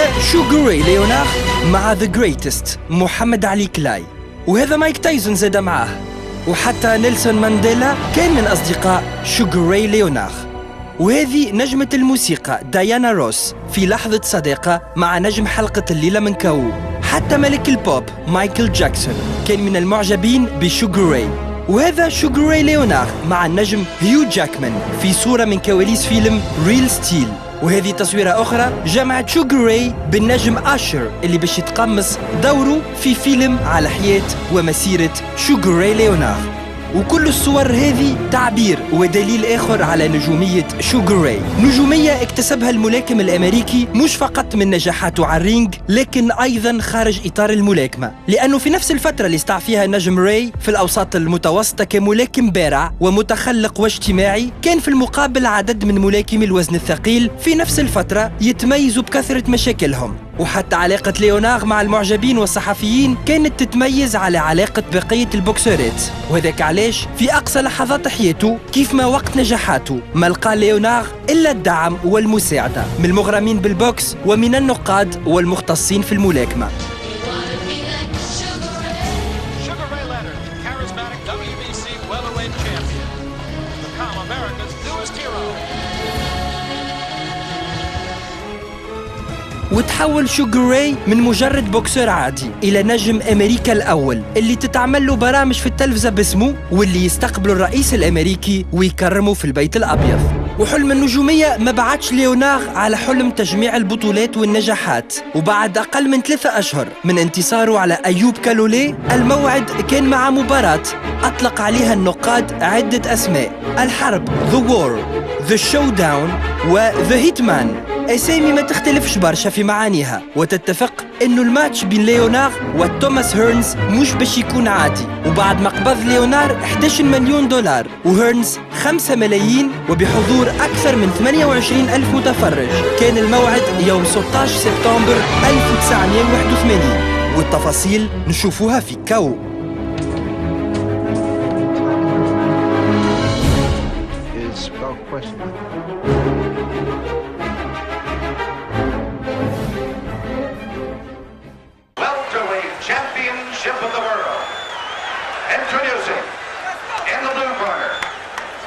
هذا شوغر راي ليونار مع ذا جريتست محمد علي كلاي، وهذا مايك تايسون زاد معاه، وحتى نيلسون مانديلا كان من أصدقاء شوغر راي ليونار. وهذه نجمة الموسيقى ديانا روس في لحظة صداقة مع نجم حلقة الليلة من كاو. حتى ملك البوب مايكل جاكسون كان من المعجبين بشوغر راي. وهذا شوغر راي ليونار مع النجم هيو جاكمان في صورة من كواليس فيلم ريل ستيل. وهذه تصويرة أخرى جمعت شوغر راي بالنجم أشر اللي باش يتقمص دوره في فيلم على حياة ومسيرة شوغر راي ليونار. وكل الصور هذه تعبير ودليل آخر على نجومية شوغر راي، نجومية اكتسبها الملاكم الأمريكي مش فقط من نجاحاته على الرينج لكن أيضا خارج إطار الملاكمة، لأنه في نفس الفترة اللي استع فيها نجم راي في الأوساط المتوسطة كملاكم بارع ومتخلق واجتماعي، كان في المقابل عدد من ملاكمي الوزن الثقيل في نفس الفترة يتميزوا بكثرة مشاكلهم. وحتى علاقة ليونار مع المعجبين والصحفيين كانت تتميز على علاقة بقية البوكسرات، وهذاك علاش في أقصى لحظات حياته كيف ما وقت نجاحاته ما لقى ليونار إلا الدعم والمساعدة من المغرمين بالبوكس ومن النقاد والمختصين في الملاكمة. وتحول شوغر راي من مجرد بوكسر عادي إلى نجم أمريكا الأول اللي تتعمل له برامج في التلفزة باسمه، واللي يستقبله الرئيس الأمريكي ويكرمه في البيت الأبيض. وحلم النجومية ما بعدش ليونار على حلم تجميع البطولات والنجاحات، وبعد أقل من 3 أشهر من انتصاره على أيوب كالولي الموعد كان مع مباراة أطلق عليها النقاد عدة أسماء: الحرب The War، The Showdown و The Hitman، أسامي ما تختلفش برشا في معانيها، وتتفق إنه الماتش بين ليونار وتوماس هيرنز مش باش يكون عادي. وبعد ما قبض ليونار 11 مليون دولار وهيرنز 5 ملايين وبحضور أكثر من 28 ألف متفرج، كان الموعد يوم 16 سبتمبر 1981، والتفاصيل نشوفوها في كاو. Championship of the world. Introducing, in the blue corner,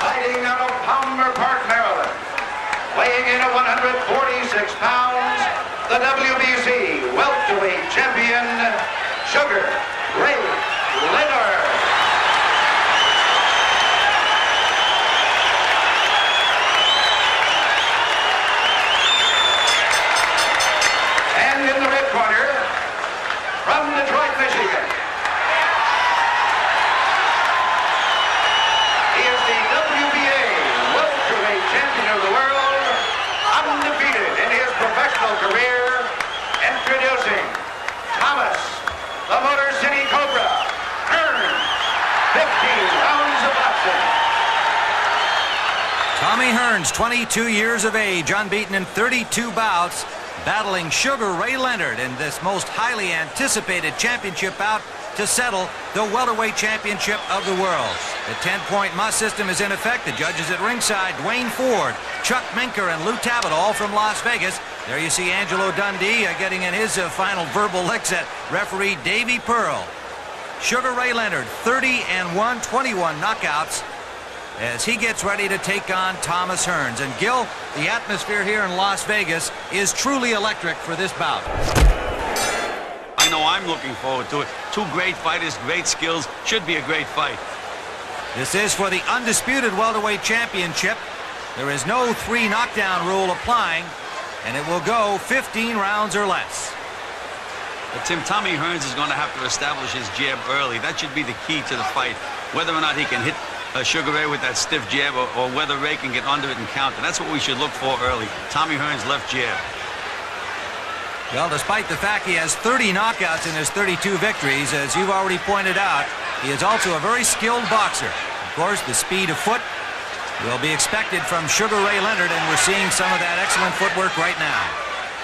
fighting out of Palmer Park, Maryland, weighing in at 146 pounds, the WBC welterweight champion, Sugar Ray Leonard. And in the red corner, from Detroit, Michigan, he is the WBA welterweight champion of the world, undefeated in his professional career. Introducing Thomas, the Motor City Cobra, Hearns, 15 rounds of boxing. Tommy Hearns, 22 years of age, unbeaten in 32 bouts, battling Sugar Ray Leonard in this most highly anticipated championship bout to settle the welterweight championship of the world. The 10-point must system is in effect. The judges at ringside: Dwayne Ford, Chuck Minker, and Lou Tabit, all from Las Vegas. There you see Angelo Dundee getting in his final verbal licks at referee Davey Pearl. Sugar Ray Leonard, 30-1, 21 knockouts, as he gets ready to take on Thomas Hearns. And Gil, the atmosphere here in Las Vegas is truly electric for this bout. I know I'm looking forward to it. Two great fighters, great skills. Should be a great fight. This is for the undisputed welterweight championship. There is no 3 knockdown rule applying, and it will go 15 rounds or less. But Tim, Tommy Hearns is going to have to establish his jab early. That should be the key to the fight. Whether or not he can hit Sugar Ray with that stiff jab, or whether Ray can get under it and counter. That's what we should look for early. Tommy Hearns' left jab. Well, despite the fact he has 30 knockouts in his 32 victories, as you've already pointed out, he is also a very skilled boxer. Of course, the speed of foot will be expected from Sugar Ray Leonard, and we're seeing some of that excellent footwork right now.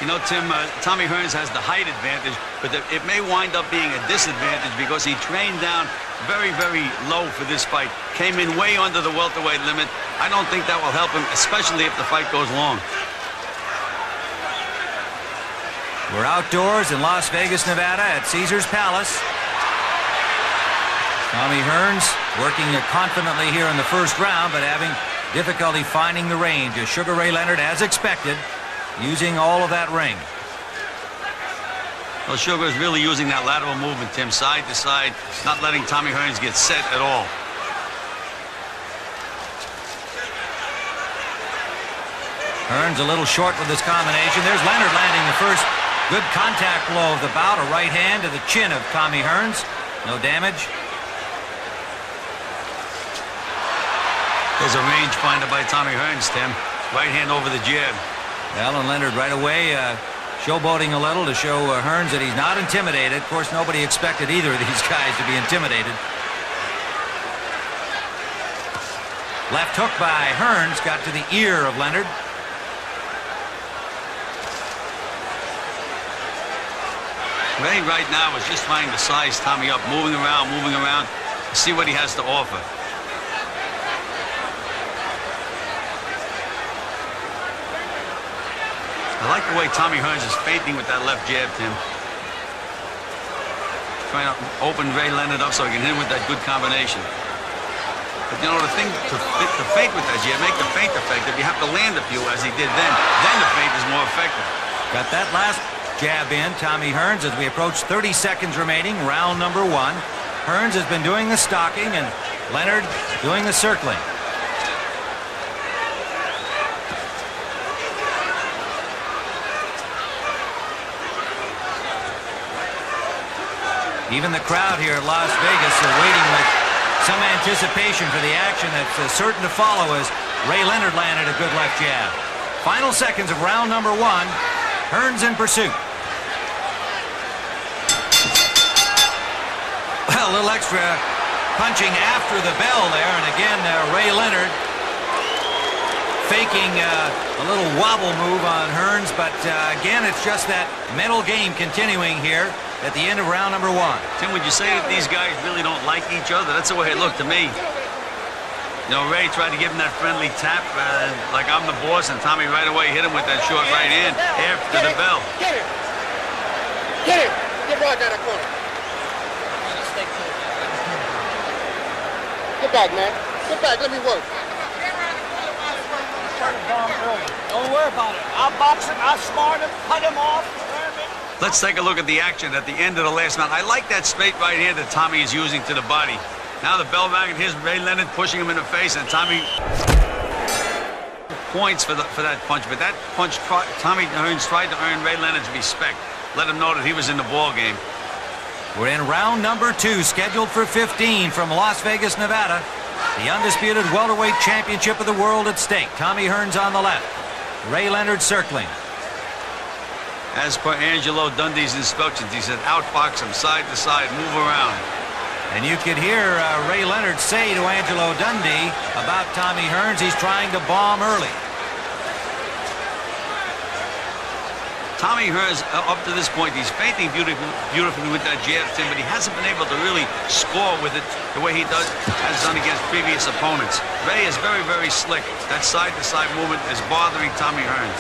You know, Tim, Tommy Hearns has the height advantage, but it may wind up being a disadvantage because he trained down very, very low for this fight. Came in way under the welterweight limit. I don't think that will help him, especially if the fight goes long. We're outdoors in Las Vegas, Nevada at Caesars Palace. Tommy Hearns working confidently here in the first round, but having difficulty finding the range as Sugar Ray Leonard, as expected, using all of that ring. Well, Sugar is really using that lateral movement, Tim, side to side, not letting Tommy Hearns get set at all. Hearns a little short with this combination. There's Leonard landing the first good contact blow of the bout. A right hand to the chin of Tommy Hearns. No damage. There's a rangefinder by Tommy Hearns, Tim. Right hand over the jab. Well, and Leonard right away showboating a little to show Hearns that he's not intimidated. Of course, nobody expected either of these guys to be intimidated. Left hook by Hearns got to the ear of Leonard. Ray right now is just trying to size Tommy up, moving around, see what he has to offer. I like the way Tommy Hearns is feinting with that left jab, Tim. Trying to open Ray Leonard up so he can hit him with that good combination. But you know, the thing to feint with that jab, make the feint effective, you have to land a few as he did then. Then the feint is more effective. Got that last jab in, Tommy Hearns, as we approach 30 seconds remaining, round number 1. Hearns has been doing the stalking and Leonard doing the circling. Even the crowd here at Las Vegas are waiting with some anticipation for the action that's certain to follow as Ray Leonard landed a good left jab. Final seconds of round number 1. Hearns in pursuit. Well, a little extra punching after the bell there, and again Ray Leonard faking a little wobble move on Hearns, but again it's just that mental game continuing here at the end of round number 1. Tim, would you say that these guys really don't like each other? That's the way it looked to me. You know, Ray tried to give him that friendly tap, like I'm the boss, and Tommy right away hit him with that short right hand after the bell. Get him! Get him! Get right down the corner. Get back, man. Get back. Let me work. Don't worry about it. I'll box him. I'll smart him. Cut him off. Let's take a look at the action at the end of the last round. I like that straight right hand that Tommy is using to the body. Now the bell rang and here's Ray Leonard pushing him in the face, and Tommy points for that punch. But that punch, Tommy Hearns tried to earn Ray Leonard's respect. Let him know that he was in the ball game. We're in round number 2, scheduled for 15 from Las Vegas, Nevada. The undisputed welterweight championship of the world at stake. Tommy Hearns on the left. Ray Leonard circling. As per Angelo Dundee's instructions, he said outbox him side to side, move around. And you could hear Ray Leonard say to Angelo Dundee about Tommy Hearns, he's trying to bomb early. Tommy Hearns, up to this point, he's feinting beautifully with that jab, Tim, but he hasn't been able to really score with it the way he has done against previous opponents. Ray is very, very slick. That side-to-side movement is bothering Tommy Hearns.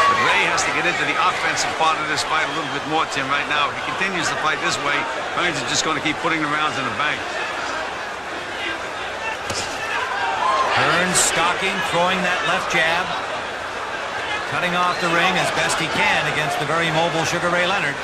But Ray has to get into the offensive part of this fight a little bit more, Tim, right now. If he continues to fight this way, Hearns is just going to keep putting the rounds in the bank. Hearns stalking, throwing that left jab, cutting off the ring as best he can against the very mobile Sugar Ray Leonard.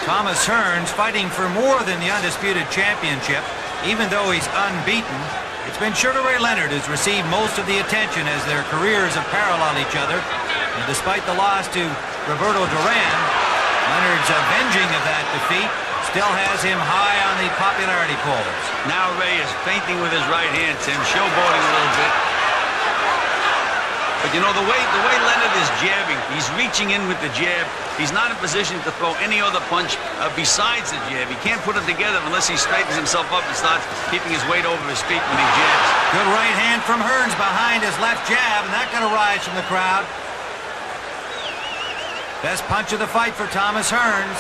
Thomas Hearns fighting for more than the undisputed championship. Even though he's unbeaten, it's been Sugar Ray Leonard who's received most of the attention as their careers have paralleled each other. And despite the loss to Roberto Duran, Leonard's avenging of that defeat still has him high on the popularity polls. Now Ray is feinting with his right hand, Tim, showboating a little bit. But But you know, the way Leonard is jabbing, he's reaching in with the jab. He's not in position to throw any other punch besides the jab. He can't put it together unless he straightens himself up and starts keeping his weight over his feet when he jabs. Good right hand from Hearns behind his left jab, and that got a rise from the crowd. Best punch of the fight for Thomas Hearns.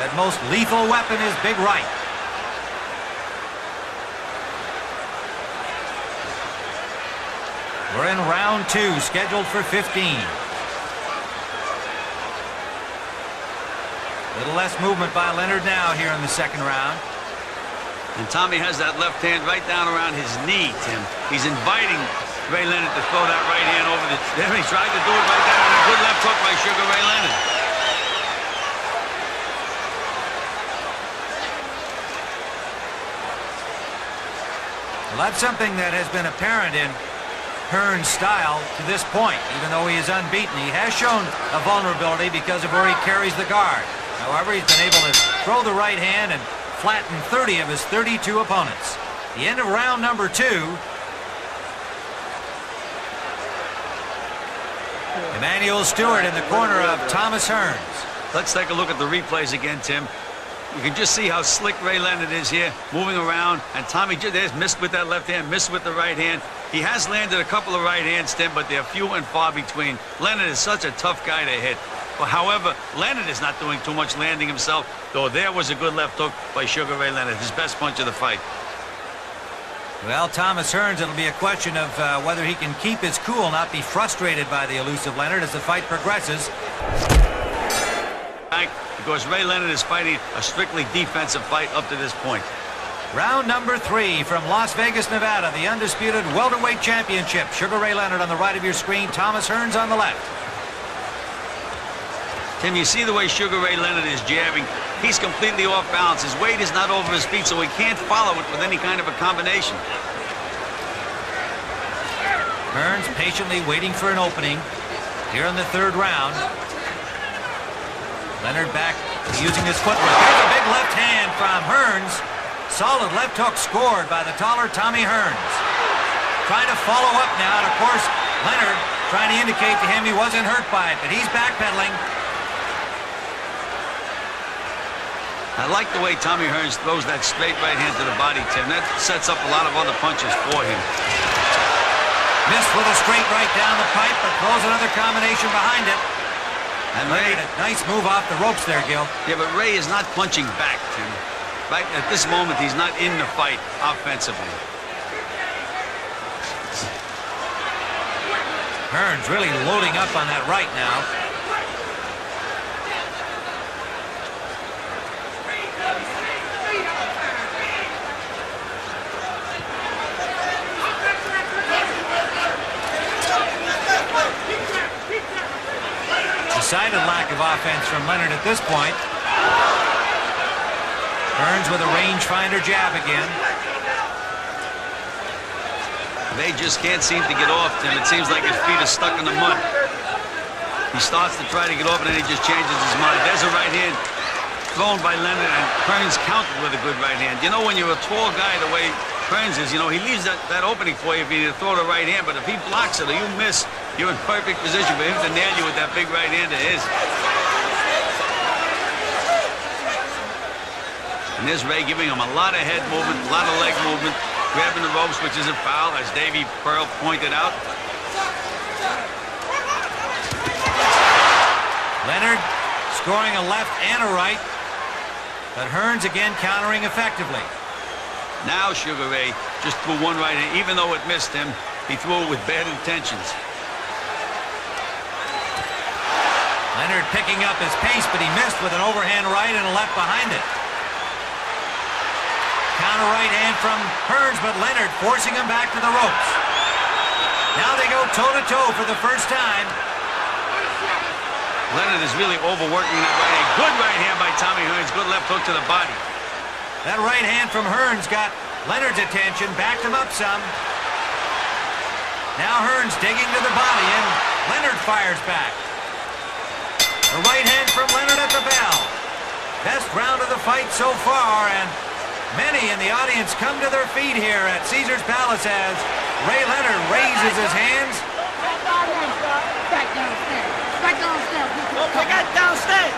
That most lethal weapon is big right. We're in round 2, scheduled for 15. Little less movement by Leonard now here in the second round. And Tommy has that left hand right down around his knee, Tim. He's inviting Ray Leonard to throw that right hand over the... There he tried to do it right there, and a good left hook by Sugar Ray Leonard. Well, that's something that has been apparent in Hearns' style to this point. Even though he is unbeaten, he has shown a vulnerability because of where he carries the guard. However, he's been able to throw the right hand and flatten 30 of his 32 opponents. The end of round number 2. Emmanuel Stewart in the corner of Thomas Hearns. Let's take a look at the replays again, Tim. You can just see how slick Ray Leonard is here, moving around. And Tommy just missed with that left hand, missed with the right hand. He has landed a couple of right hands, Tim, but they're few and far between. Leonard is such a tough guy to hit. But however, Leonard is not doing too much landing himself, though there was a good left hook by Sugar Ray Leonard, his best punch of the fight. Well, Thomas Hearns, it'll be a question of whether he can keep his cool, not be frustrated by the elusive Leonard as the fight progresses. Because Ray Leonard is fighting a strictly defensive fight up to this point. Round number 3 from Las Vegas, Nevada, the undisputed welterweight championship. Sugar Ray Leonard on the right of your screen, Thomas Hearns on the left. Tim, you see the way Sugar Ray Leonard is jabbing. He's completely off balance. His weight is not over his feet, so he can't follow it with any kind of a combination. Hearns patiently waiting for an opening here in the third round. Leonard back using his footwork. There's a big left hand from Hearns. Solid left hook scored by the taller Tommy Hearns. Trying to follow up now, and of course, Leonard trying to indicate to him he wasn't hurt by it, but he's backpedaling. I like the way Tommy Hearns throws that straight right hand to the body, Tim. That sets up a lot of other punches for him. Missed with a straight right down the pipe, but throws another combination behind it. And Ray, a nice move off the ropes there, Gil. Yeah, but Ray is not punching back, Tim. Right at this moment, he's not in the fight offensively. Hearns really loading up on that right now. Decided lack of offense from Leonard at this point. Hearns with a rangefinder jab again. They just can't seem to get off, Tim. It seems like his feet are stuck in the mud. He starts to try to get off, and then he just changes his mind. There's a right hand thrown by Leonard, and Hearns countered with a good right hand. You know, when you're a tall guy the way Hearns is, you know, he leaves that opening for you if you throw the right hand, but if he blocks it or you miss, you're in perfect position for him to nail you with that big right hand of his. And there's Ray giving him a lot of head movement, a lot of leg movement, grabbing the ropes, which is a foul, as Davey Pearl pointed out. Leonard scoring a left and a right, but Hearns again countering effectively. Now Sugar Ray just threw one right hand. Even though it missed him, he threw it with bad intentions. Leonard picking up his pace, but he missed with an overhand right and a left behind it. Counter right hand from Hearns, but Leonard forcing him back to the ropes. Now they go toe-to-toe for the first time. Leonard is really overworking that right hand. Good right hand by Tommy Hearns. Good left hook to the body. That right hand from Hearns got Leonard's attention, backed him up some. Now Hearns digging to the body, and Leonard fires back. The right hand from Leonard at the bell. Best round of the fight so far, and many in the audience come to their feet here at Caesar's Palace as Ray Leonard raises his hands They got downstairs.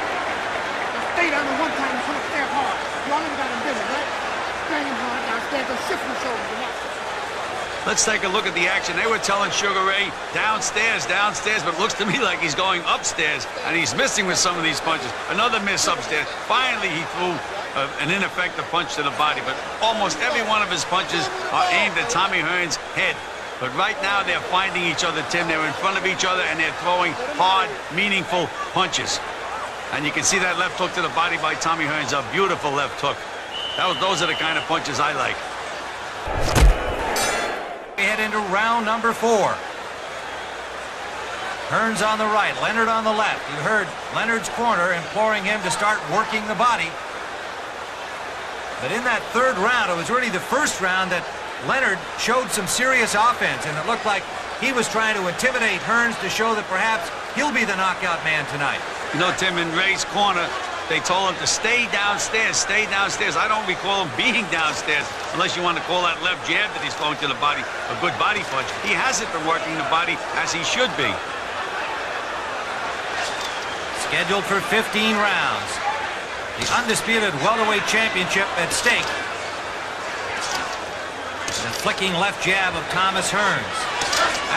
Stay down the one time and put upstairs hard. You already got him busy, right? Bang him hard downstairs and shift his shoulders and that. Let's take a look at the action. They were telling Sugar Ray downstairs, downstairs, but it looks to me like he's going upstairs, and he's missing with some of these punches. Another miss upstairs. Finally, he threw an ineffective punch to the body, but almost every one of his punches are aimed at Tommy Hearns' head. But right now, they're finding each other, Tim. They're in front of each other, and they're throwing hard, meaningful punches. And you can see that left hook to the body by Tommy Hearns, a beautiful left hook. Those are the kind of punches I like. We head into round number 4. Hearns on the right, Leonard on the left. You heard Leonard's corner imploring him to start working the body. But in that third round, it was really the first round that Leonard showed some serious offense, and it looked like he was trying to intimidate Hearns to show that perhaps he'll be the knockout man tonight. You know, Tim, in Ray's corner, they told him to stay downstairs, stay downstairs. I don't recall him being downstairs, unless you want to call that left jab that he's throwing to the body a good body punch. He hasn't been working the body as he should be. Scheduled for 15 rounds. The undisputed welterweight championship at stake. The flicking left jab of Thomas Hearns.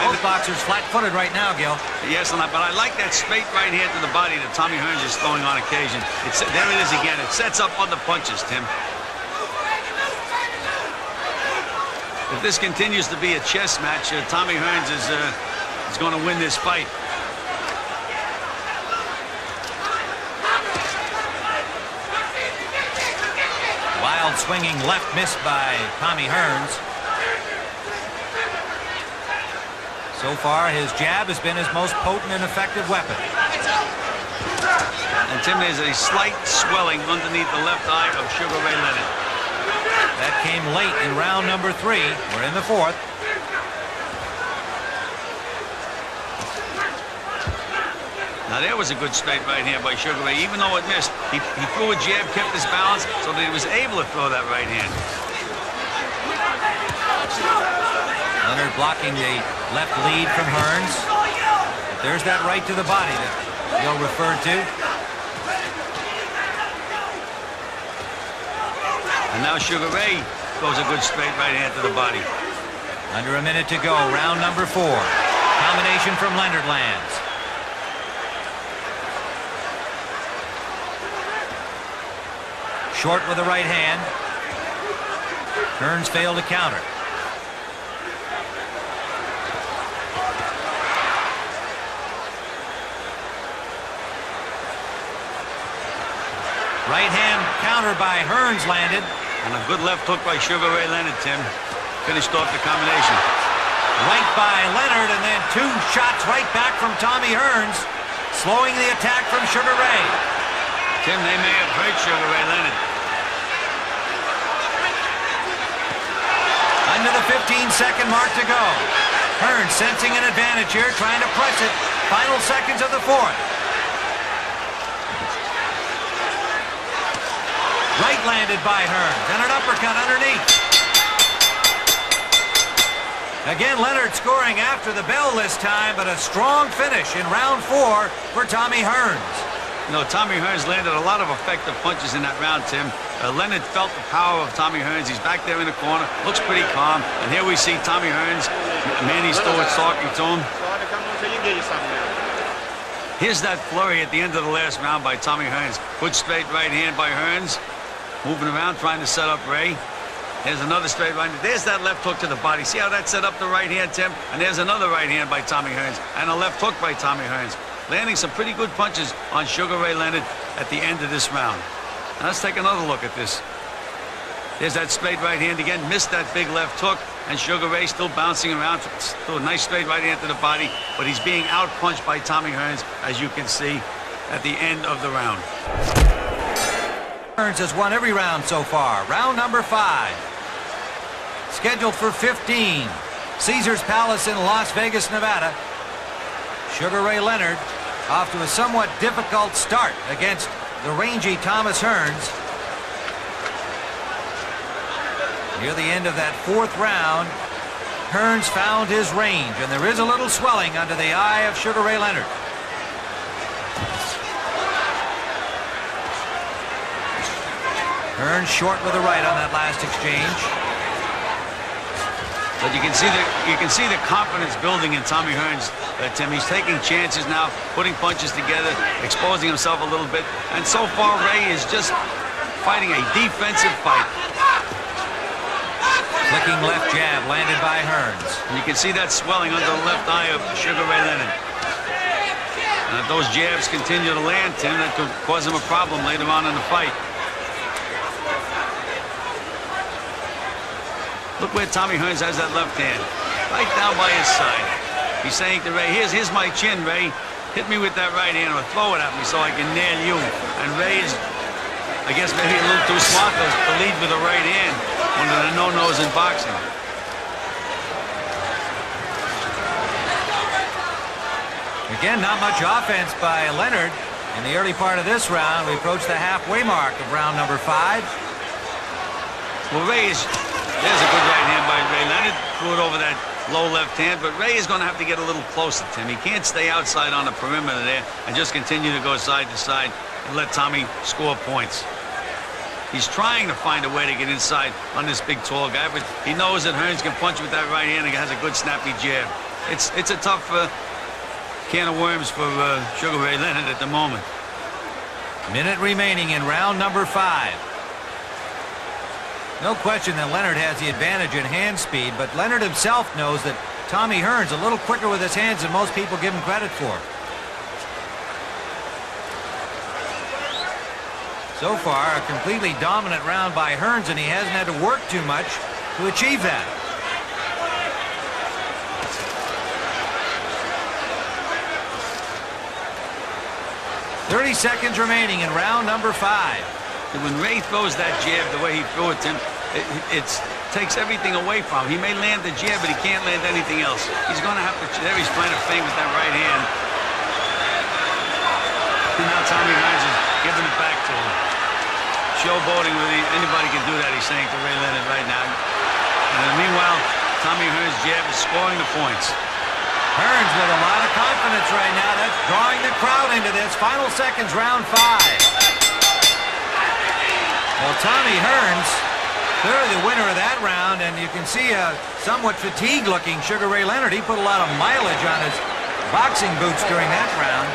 Both boxers flat-footed right now, Gil. Yes, but I like that straight right hand to the body that Tommy Hearns is throwing on occasion. There it is again. It sets up other punches, Tim. If this continues to be a chess match, Tommy Hearns is going to win this fight. Wild swinging left miss by Tommy Hearns. So far, his jab has been his most potent and effective weapon. And Tim, there's a slight swelling underneath the left eye of Sugar Ray Leonard. That came late in round number 3. We're in the 4th. Now there was a good straight right hand by Sugar Ray. Even though it missed, he threw a jab, kept his balance, so that he was able to throw that right hand. Leonard blocking the left lead from Hearns. But there's that right to the body that Gil referred to. And now Sugar Ray throws a good straight right hand to the body. Under a minute to go, round number 4. Combination from Leonard lands. Short with the right hand. Hearns failed to counter. Right hand counter by Hearns landed. And a good left hook by Sugar Ray Leonard, Tim. Finished off the combination. Right by Leonard, and then 2 shots right back from Tommy Hearns, slowing the attack from Sugar Ray. Tim, they may have hurt Sugar Ray Leonard. Under the 15-second mark to go. Hearns sensing an advantage here, trying to press it. Final seconds of the 4th. Right landed by Hearns, and an uppercut underneath. Again, Leonard scoring after the bell this time, but a strong finish in round 4 for Tommy Hearns. You know, Tommy Hearns landed a lot of effective punches in that round, Tim. Leonard felt the power of Tommy Hearns. He's back there in the corner, looks pretty calm. And here we see Tommy Hearns. Manny Stewart's talking to him. Here's that flurry at the end of the last round by Tommy Hearns. Good straight right hand by Hearns. Moving around, trying to set up Ray. There's another straight right hand. There's that left hook to the body. See how that set up the right hand, Tim? And there's another right hand by Tommy Hearns. And a left hook by Tommy Hearns. Landing some pretty good punches on Sugar Ray Leonard at the end of this round. Now let's take another look at this. There's that straight right hand again. Missed that big left hook. And Sugar Ray still bouncing around. Threw a nice straight right hand to the body. But he's being outpunched by Tommy Hearns, as you can see at the end of the round. Hearns has won every round so far. Round number 5. Scheduled for 15. Caesars Palace in Las Vegas, Nevada. Sugar Ray Leonard off to a somewhat difficult start against the rangy Thomas Hearns. Near the end of that 4th round, Hearns found his range, and there is a little swelling under the eye of Sugar Ray Leonard. Hearns short with the right on that last exchange. But you can see the confidence building in Tommy Hearns. Tim, he's taking chances now, putting punches together, exposing himself a little bit. And so far, Ray is just fighting a defensive fight. Flicking left jab landed by Hearns. And you can see that swelling under the left eye of Sugar Ray Leonard. And if those jabs continue to land, Tim, that could cause him a problem later on in the fight. Look where Tommy Hearns has that left hand, right down by his side. He's saying to Ray, here's my chin, Ray. Hit me with that right hand or throw it at me so I can nail you. And Ray is, I guess, maybe a little too smart to lead with the right hand. One of the no-nos in boxing. Again, not much offense by Leonard. In the early part of this round, we approach the halfway mark of round number 5. Well, there's a good right hand by Ray Leonard. Threw it over that low left hand, but Ray is going to have to get a little closer, Tim. He can't stay outside on the perimeter there and just continue to go side to side and let Tommy score points. He's trying to find a way to get inside on this big, tall guy, but he knows that Hearns can punch with that right hand and has a good, snappy jab. It's a tough can of worms for Sugar Ray Leonard at the moment. Minute remaining in round number 5. No question that Leonard has the advantage in hand speed, but Leonard himself knows that Tommy Hearns a little quicker with his hands than most people give him credit for. So far, a completely dominant round by Hearns, and he hasn't had to work too much to achieve that. "30 seconds remaining in round number 5. And when Ray throws that jab the way he threw it, Tim, it takes everything away from him. He may land the jab, but he can't land anything else. He's going to have to. There he's trying to feint with that right hand. And now Tommy Hearns is giving it back to him. Showboating with anybody can do that, he's saying to Ray Leonard right now. And meanwhile, Tommy Hearns' jab is scoring the points. Hearns with a lot of confidence right now. That's drawing the crowd into this. Final seconds, round 5. Well, Tommy Hearns, clearly the winner of that round, and you can see a somewhat fatigued-looking Sugar Ray Leonard. He put a lot of mileage on his boxing boots during that round.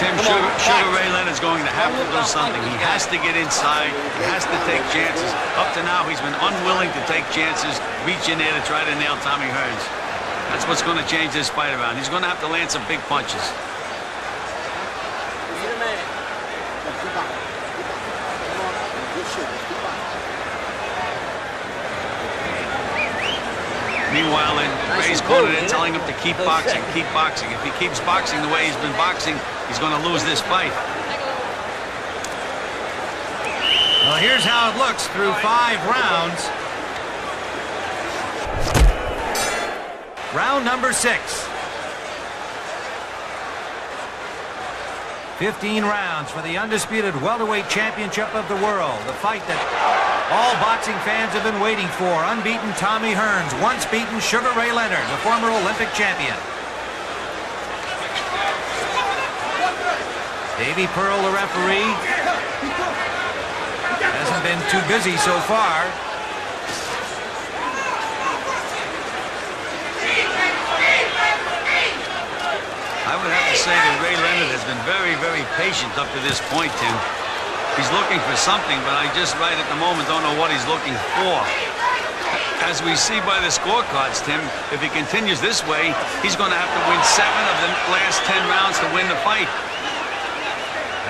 Tim, Sugar Ray Leonard's going to have to do something. He has to get inside. He has to take chances. Up to now, he's been unwilling to take chances, reach in there to try to nail Tommy Hearns. That's what's going to change this fight around. He's going to have to land some big punches. Meanwhile, Ray's calling in, telling him to keep boxing, keep boxing. If he keeps boxing the way he's been boxing, he's going to lose this fight. Well, here's how it looks through 5 rounds. Round number 6. 15 rounds for the undisputed welterweight championship of the world. The fight that all boxing fans have been waiting for. Unbeaten Tommy Hearns, once beaten Sugar Ray Leonard, the former Olympic champion. Davey Pearl, the referee, hasn't been too busy so far. I would have to say that Ray Leonard has been very, very patient up to this point, Tim. He's looking for something, but I just right at the moment don't know what he's looking for. As we see by the scorecards, Tim, if he continues this way, he's going to have to win 7 of the last 10 rounds to win the fight.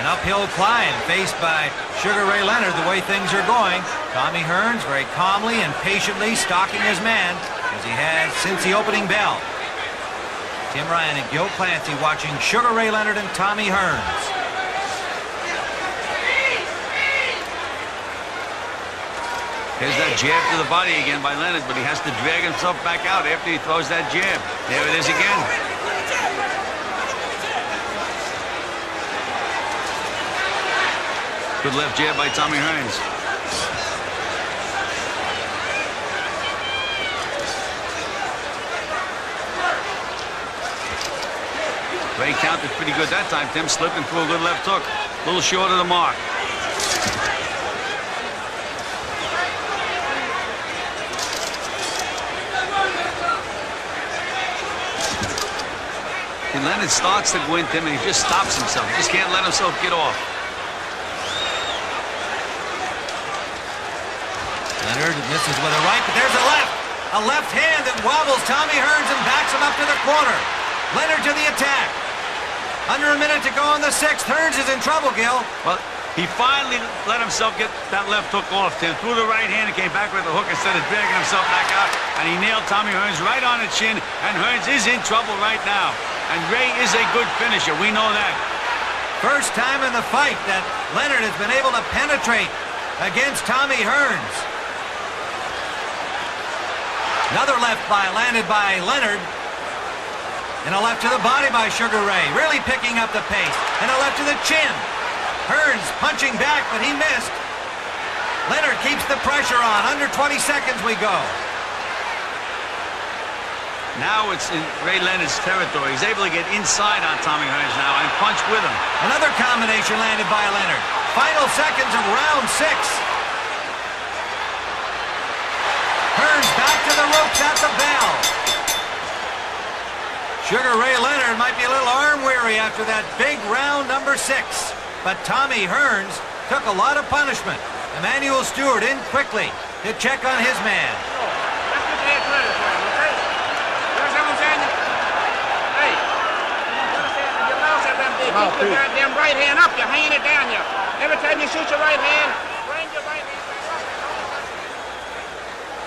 An uphill climb faced by Sugar Ray Leonard the way things are going. Tommy Hearns very calmly and patiently stalking his man as he has since the opening bell. Tim Ryan and Gil Clancy watching Sugar Ray Leonard and Tommy Hearns. Here's that jab to the body again by Leonard, but he has to drag himself back out after he throws that jab. There it is again. Good left jab by Tommy Hearns. Ray counted pretty good that time, Tim, slipping through a good left hook. A little short of the mark. And Leonard starts to go into him, and he just stops himself. He just can't let himself get off. Leonard misses with a right, but there's a left. A left hand that wobbles Tommy Hearns and backs him up to the corner. Leonard to the attack. Under a minute to go in the sixth. Hearns is in trouble, Gil. Well, he finally let himself get that left hook off, Tim. Threw the right hand and came back with the hook instead of dragging himself back out. And he nailed Tommy Hearns right on the chin. And Hearns is in trouble right now. And Ray is a good finisher. We know that. First time in the fight that Leonard has been able to penetrate against Tommy Hearns. Another left landed by Leonard. And a left to the body by Sugar Ray. Really picking up the pace. And a left to the chin. Hearns punching back, but he missed. Leonard keeps the pressure on. Under 20 seconds we go. Now it's in Ray Leonard's territory. He's able to get inside on Tommy Hearns now and punch with him. Another combination landed by Leonard. Final seconds of round 6. Hearns back to the ropes at the bell. Sugar Ray Leonard might be a little arm-weary after that big round number 6. But Tommy Hearns took a lot of punishment. Emmanuel Stewart in quickly to check on his man. Keep your goddamn right hand up. You're hanging it down here. Every time you shoot your right hand, bring your right hand.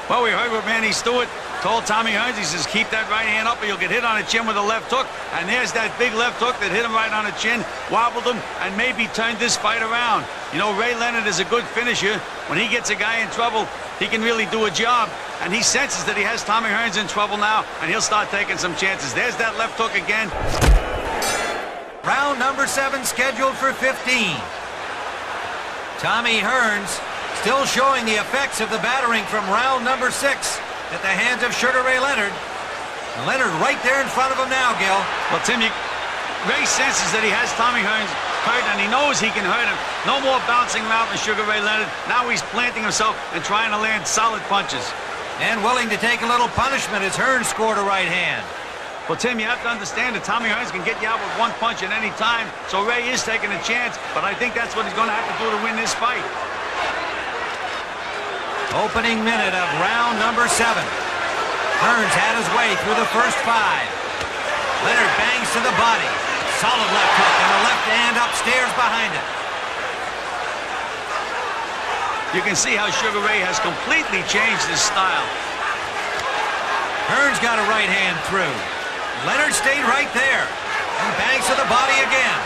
Well, we heard what Manny Stewart told Tommy Hearns. He says, keep that right hand up or you'll get hit on the chin with a left hook. And there's that big left hook that hit him right on the chin, wobbled him, and maybe turned this fight around. You know, Ray Leonard is a good finisher. When he gets a guy in trouble, he can really do a job. And he senses that he has Tommy Hearns in trouble now, and he'll start taking some chances. There's that left hook again. Round number 7 scheduled for 15. Tommy Hearns still showing the effects of the battering from round number 6 at the hands of Sugar Ray Leonard. And Leonard right there in front of him now, Gil. Well, Tim, Ray senses that he has Tommy Hearns hurt, and he knows he can hurt him. No more bouncing around with Sugar Ray Leonard. Now he's planting himself and trying to land solid punches. And willing to take a little punishment as Hearns scored a right hand. Well, Tim, you have to understand that Tommy Hearns can get you out with one punch at any time, so Ray is taking a chance, but I think that's what he's going to have to do to win this fight. Opening minute of round number 7. Hearns had his way through the first 5. Leonard bangs to the body. Solid left hook and a left hand upstairs behind it. You can see how Sugar Ray has completely changed his style. Hearns got a right hand through. Leonard stayed right there and bangs to the body again.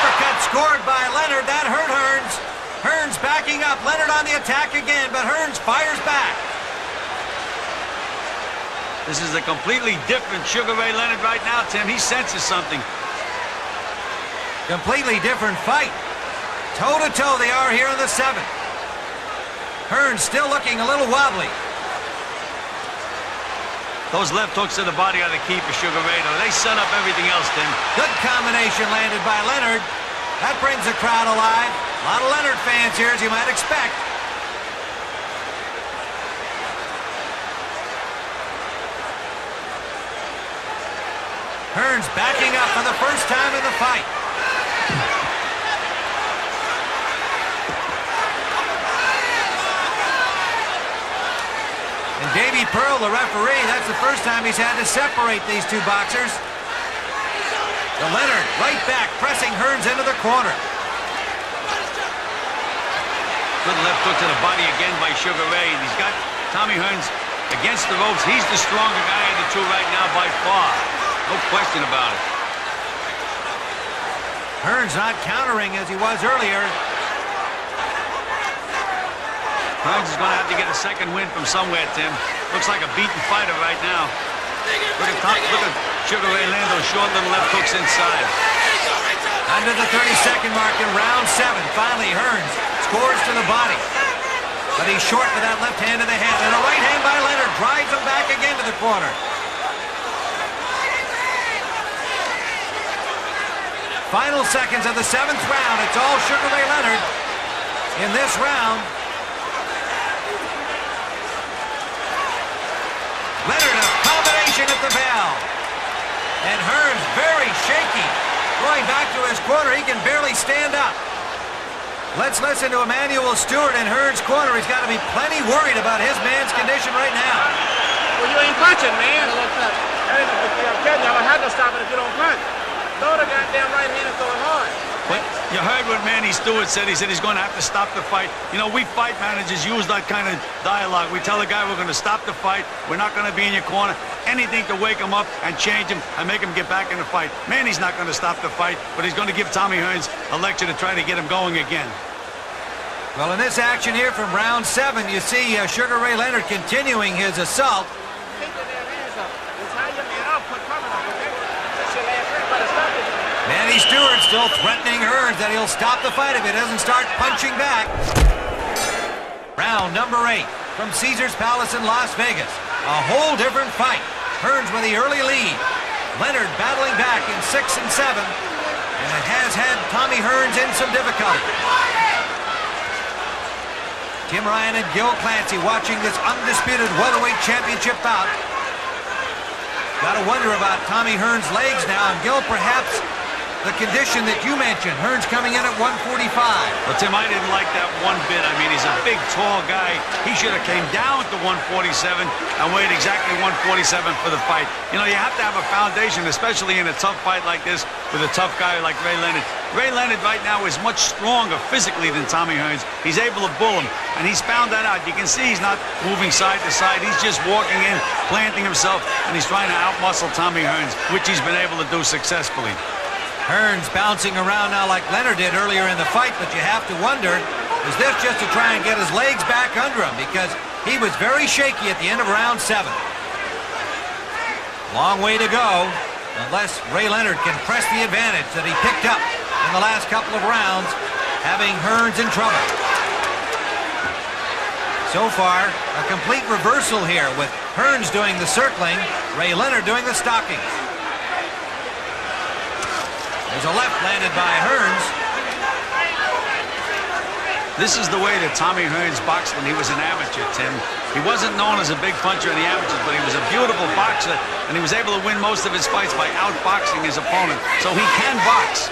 Uppercut scored by Leonard. That hurt Hearns. Hearns backing up. Leonard on the attack again, but Hearns fires back. This is a completely different Sugar Ray Leonard right now, Tim. He senses something. Completely different fight. Toe-to-toe they are here in the 7th. Hearns still looking a little wobbly. Those left hooks to the body are the key for Sugar Ray, though. They set up everything else, Tim. Good combination landed by Leonard. That brings the crowd alive. A lot of Leonard fans here, as you might expect. Hearns backing up for the first time in the fight. And Davey Pearl, the referee, that's the first time he's had to separate these two boxers. The Leonard right back, pressing Hearns into the corner. Good left hook to the body again by Sugar Ray. And he's got Tommy Hearns against the ropes. He's the stronger guy of the two right now by far. No question about it. Hearns not countering as he was earlier. Hearns is going to have to get a second win from somewhere, Tim. Looks like a beaten fighter right now. Look at Sugar Ray land those short little left hooks inside. Under the 30-second mark in round 7. Finally, Hearns scores to the body. But he's short with that left hand to the head. And a right hand by Leonard drives him back again to the corner. Final seconds of the 7th round. It's all Sugar Ray Leonard in this round. Leonard, a combination at the bell. And Hearns very shaky. Going back to his corner, he can barely stand up. Let's listen to Emmanuel Stewart in Hearns' corner. He's got to be plenty worried about his man's condition right now. Well, you ain't punching, man. I'm kidding you. I had to stop it if you don't punch. Throw the goddamn right hand and throw it hard. But you heard what Manny Stewart said. He said he's going to have to stop the fight. You know, we fight managers use that kind of dialogue. We tell the guy we're going to stop the fight. We're not going to be in your corner. Anything to wake him up and change him and make him get back in the fight. Manny's not going to stop the fight, but he's going to give Tommy Hearns a lecture to try to get him going again. Well, in this action here from round 7, you see Sugar Ray Leonard continuing his assault. Take your damn hands up. It's how you man up. Put cover up, okay? That's your last ring, but stop it. Manny Stewart still threatening Hearns that he'll stop the fight if he doesn't start punching back. Round number 8 from Caesars Palace in Las Vegas. A whole different fight. Hearns with the early lead. Leonard battling back in 6 and 7. And it has had Tommy Hearns in some difficulty. Tim Ryan and Gil Clancy watching this undisputed welterweight championship bout. Got to wonder about Tommy Hearns' legs now. And Gil, perhaps the condition that you mentioned, Hearns coming in at 145. Well, Tim, I didn't like that one bit. I mean, he's a big, tall guy. He should have came down to 147 and weighed exactly 147 for the fight. You know, you have to have a foundation, especially in a tough fight like this with a tough guy like Ray Leonard. Ray Leonard right now is much stronger physically than Tommy Hearns. He's able to bull him, and he's found that out. You can see he's not moving side to side. He's just walking in, planting himself, and he's trying to outmuscle Tommy Hearns, which he's been able to do successfully. Hearns bouncing around now like Leonard did earlier in the fight, but you have to wonder, is this just to try and get his legs back under him? Because he was very shaky at the end of round 7. Long way to go, unless Ray Leonard can press the advantage that he picked up in the last couple of rounds, having Hearns in trouble. So far, a complete reversal here with Hearns doing the circling, Ray Leonard doing the stalking. There's a left landed by Hearns. This is the way that Tommy Hearns boxed when he was an amateur, Tim. He wasn't known as a big puncher in the amateurs, but he was a beautiful boxer, and he was able to win most of his fights by outboxing his opponent. So he can box.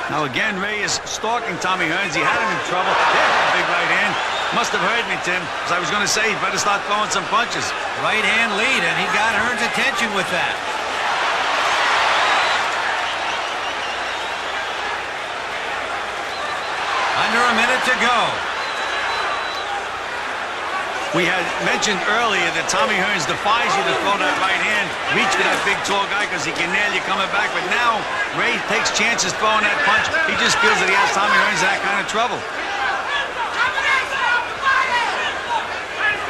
Now again, Ray is stalking Tommy Hearns. He had him in trouble. There's a big right hand. Must have heard me, Tim, as I was going to say, he better start throwing some punches. Right hand lead, and he got Hearns' attention with that. Under a minute to go. We had mentioned earlier that Tommy Hearns defies you to throw that right hand, reach for that big, tall guy because he can nail you coming back. But now, Ray takes chances throwing that punch. He just feels that he has Tommy Hearns in that kind of trouble.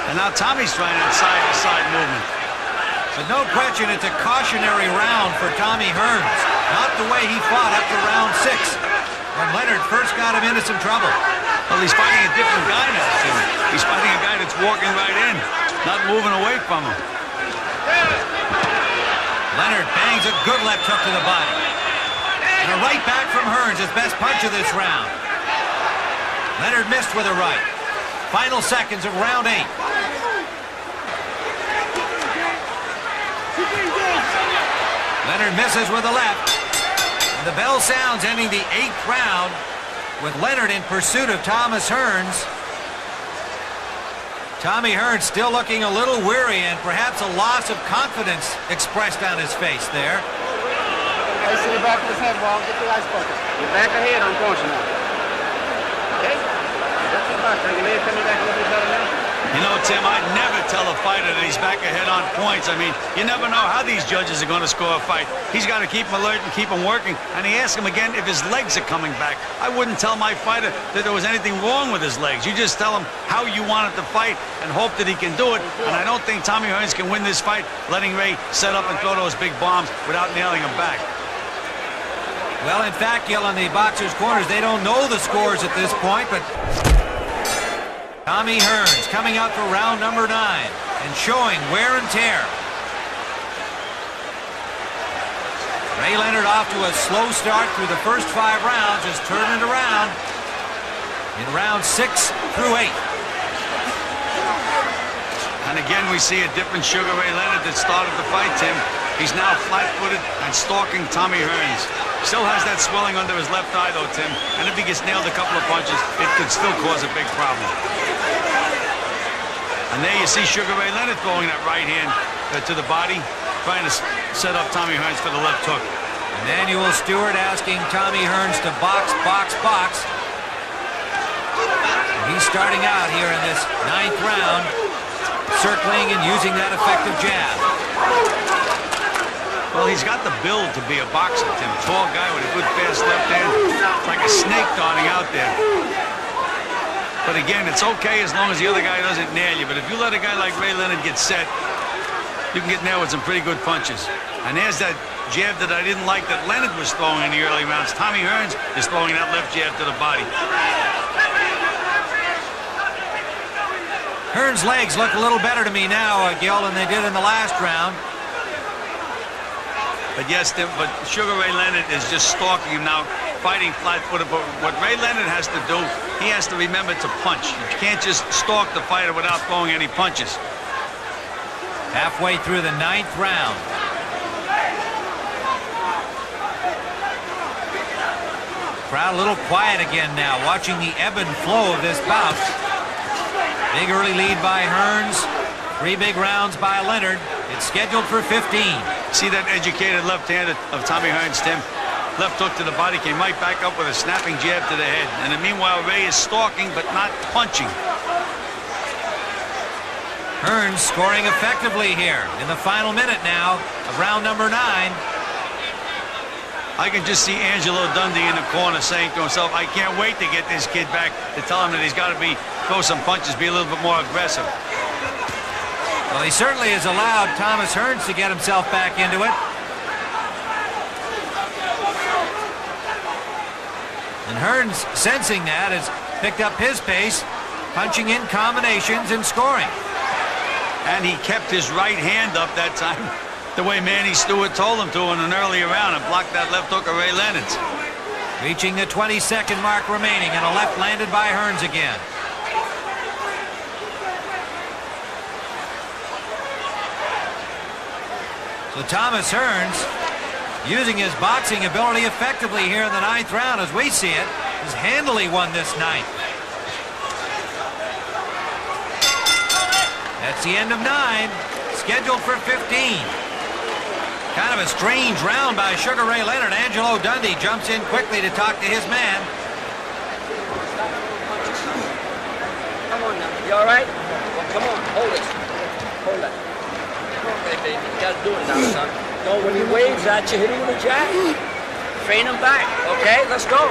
And now Tommy's trying that side-to-side movement. But no question, it's a cautionary round for Tommy Hearns. Not the way he fought up to round 6, when Leonard first got him into some trouble. Well, he's fighting a different guy now, Tim. He's fighting a guy that's walking right in, not moving away from him. Leonard bangs a good left hook to the body. And a right back from Hearns, his best punch of this round. Leonard missed with a right. Final seconds of round 8. Leonard misses with a left. And the bell sounds, ending the 8th round with Leonard in pursuit of Thomas Hearns. Tommy Hearns still looking a little weary and perhaps a loss of confidence expressed on his face there. I see the back of his head, Wall. Get the ice bucket. Your back ahead, I'm going now. Okay? That's your back. Your leg coming back a little bit better now. You know, Tim, I'd never tell a fighter that he's back ahead on points. I mean, you never know how these judges are going to score a fight. He's got to keep him alert and keep him working. And he asked him again if his legs are coming back. I wouldn't tell my fighter that there was anything wrong with his legs. You just tell him how you want it to fight and hope that he can do it. And I don't think Tommy Hearns can win this fight letting Ray set up and throw those big bombs without nailing him back. Well, in fact, Gil, in the boxers' corners, they don't know the scores at this point, but Tommy Hearns coming out for round number 9 and showing wear and tear. Ray Leonard off to a slow start through the first 5 rounds, just turning it around in round 6 through 8. And again, we see a different Sugar Ray Leonard that started the fight, Tim. He's now flat-footed and stalking Tommy Hearns. Still has that swelling under his left eye, though, Tim. And if he gets nailed a couple of punches, it could still cause a big problem. And there you see Sugar Ray Leonard throwing that right hand to the body, trying to set up Tommy Hearns for the left hook. Emanuel Stewart asking Tommy Hearns to box, box, box. And he's starting out here in this 9th round, circling and using that effective jab. Well, he's got the build to be a boxer, Tim. Tall guy with a good fast left hand. It's like a snake darting out there. But again, it's okay as long as the other guy doesn't nail you. But if you let a guy like Ray Leonard get set, you can get nailed with some pretty good punches. And there's that jab that I didn't like that Leonard was throwing in the early rounds. Tommy Hearns is throwing that left jab to the body. Hearns' legs look a little better to me now, Gil, than they did in the last round. But yes, but Sugar Ray Leonard is just stalking him now, fighting flat-footed. But what Ray Leonard has to do, he has to remember to punch. You can't just stalk the fighter without throwing any punches. Halfway through the 9th round. Crowd a little quiet again now, watching the ebb and flow of this bout. Big early lead by Hearns. 3 big rounds by Leonard. It's scheduled for 15. See that educated left hand of Tommy Hearns, Tim? Left hook to the body, came right back up with a snapping jab to the head. And meanwhile, Ray is stalking but not punching. Hearns scoring effectively here in the final minute now of round number 9. I can just see Angelo Dundee in the corner saying to himself, I can't wait to get this kid back to tell him that he's got to throw some punches, be a little bit more aggressive. Well, he certainly has allowed Thomas Hearns to get himself back into it. And Hearns, sensing that, has picked up his pace, punching in combinations and scoring. And he kept his right hand up that time, the way Manny Stewart told him to in an earlier round, and blocked that left hook of Ray Leonard's. Reaching the 22nd mark remaining, and a left landed by Hearns again. So Thomas Hearns, using his boxing ability effectively here in the 9th round, as we see it, has handily won this 9th. That's the end of 9, scheduled for 15. Kind of a strange round by Sugar Ray Leonard. Angelo Dundee jumps in quickly to talk to his man. Come on now, you all right? Well, come on, hold it. Hold it. Okay, baby, you gotta do it now, son. No, when he waves at you, hit him with a jab. Train him back, okay? Let's go.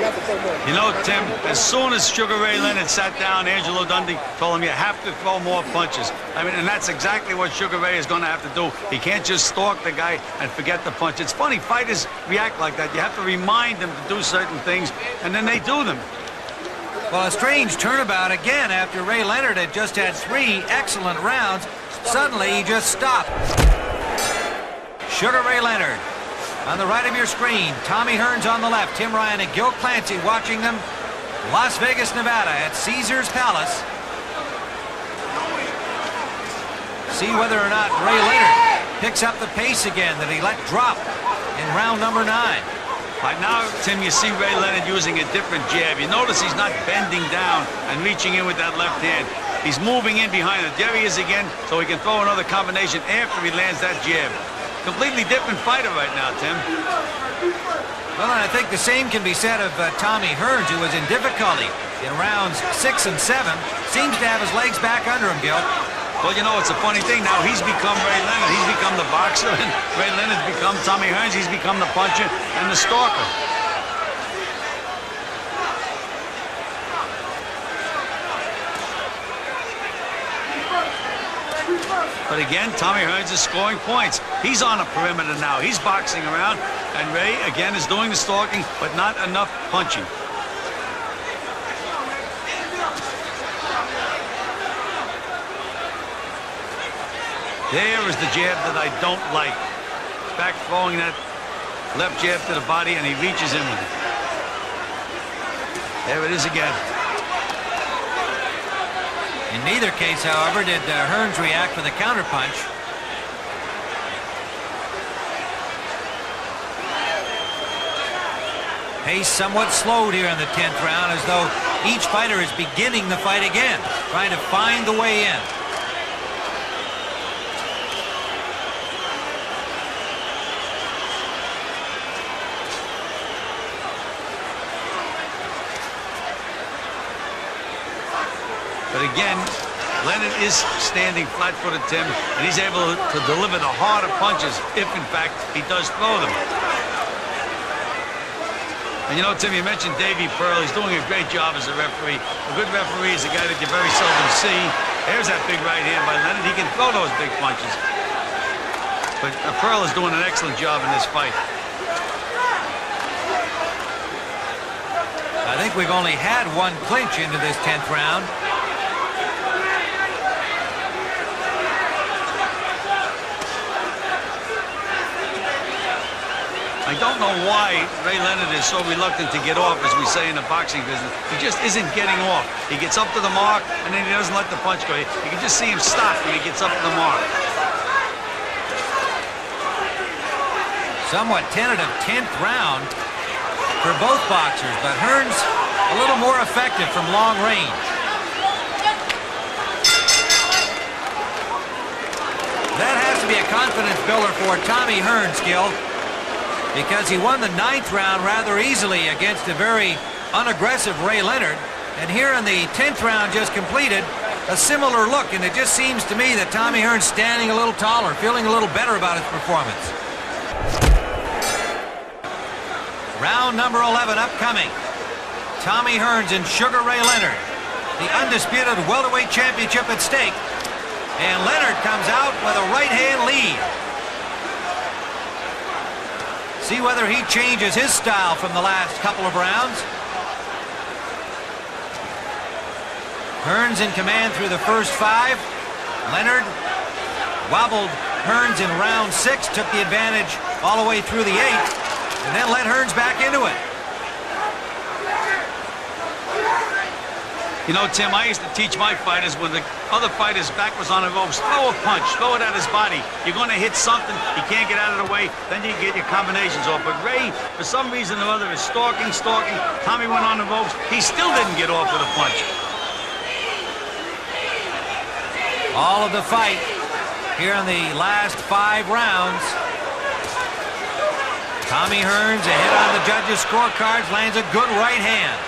You know, Tim, as soon as Sugar Ray Leonard sat down, Angelo Dundee told him you have to throw more punches. I mean, and that's exactly what Sugar Ray is going to have to do. He can't just stalk the guy and forget the punch. It's funny, fighters react like that. You have to remind them to do certain things, and then they do them. Well, a strange turnabout again after Ray Leonard had just had 3 excellent rounds. Suddenly, he just stopped. Sugar Ray Leonard. On the right of your screen, Tommy Hearns on the left, Tim Ryan and Gil Clancy watching them. Las Vegas, Nevada at Caesars Palace. See whether or not Ray Leonard picks up the pace again that he let drop in round number 9. Right now, Tim, you see Ray Leonard using a different jab. You notice he's not bending down and reaching in with that left hand. He's moving in behind it. There he is again, so he can throw another combination after he lands that jab. Completely different fighter right now, Tim. Well, and I think the same can be said of Tommy Hearns, who was in difficulty in rounds 6 and 7. Seems to have his legs back under him, Gil. Well, you know, it's a funny thing. Now he's become Ray Leonard. He's become the boxer, and Ray Leonard's become Tommy Hearns. He's become the puncher and the stalker. But again, Tommy Hearns is scoring points. He's on a perimeter now. He's boxing around. And Ray, again, is doing the stalking, but not enough punching. There is the jab that I don't like. Back throwing that Left jab to the body, and he reaches in with it. There it is again. In neither case, however, did Hearns react with a counterpunch. Pace somewhat slowed here in the 10th round, as though each fighter is beginning the fight again, trying to find the way in. But again, Leonard is standing flat-footed, Tim, and he's able to deliver the harder punches if, in fact, he does throw them. And you know, Tim, you mentioned Davey Pearl. He's doing a great job as a referee. A good referee is a guy that you very seldom see. There's that big right hand by Leonard. He can throw those big punches. But Pearl is doing an excellent job in this fight. I think we've only had one clinch into this 10th round. I don't know why Ray Leonard is so reluctant to get off, as we say in the boxing business. He just isn't getting off. He gets up to the mark, and then he doesn't let the punch go. You can just see him stop when he gets up to the mark. Somewhat tentative 10th round for both boxers, but Hearns a little more effective from long range. That has to be a confidence builder for Tommy Hearns, Gil, because he won the 9th round rather easily against a very unaggressive Ray Leonard. And here in the 10th round just completed, a similar look, and it just seems to me that Tommy Hearns standing a little taller, feeling a little better about his performance. Round number 11 upcoming. Tommy Hearns and Sugar Ray Leonard, the undisputed welterweight championship at stake. And Leonard comes out with a right-hand lead. See whether he changes his style from the last couple of rounds. Hearns in command through the first 5. Leonard wobbled Hearns in round 6, took the advantage all the way through the 8th, and then let Hearns back into it. You know, Tim, I used to teach my fighters when the other fighter's back was on the ropes, throw a punch, throw it at his body. You're going to hit something, he can't get out of the way, then you get your combinations off. But Ray, for some reason or other, is stalking. Tommy went on the ropes. He still didn't get off with a punch. All of the fight here in the last 5 rounds. Tommy Hearns ahead on the judges' scorecards, lands a good right hand.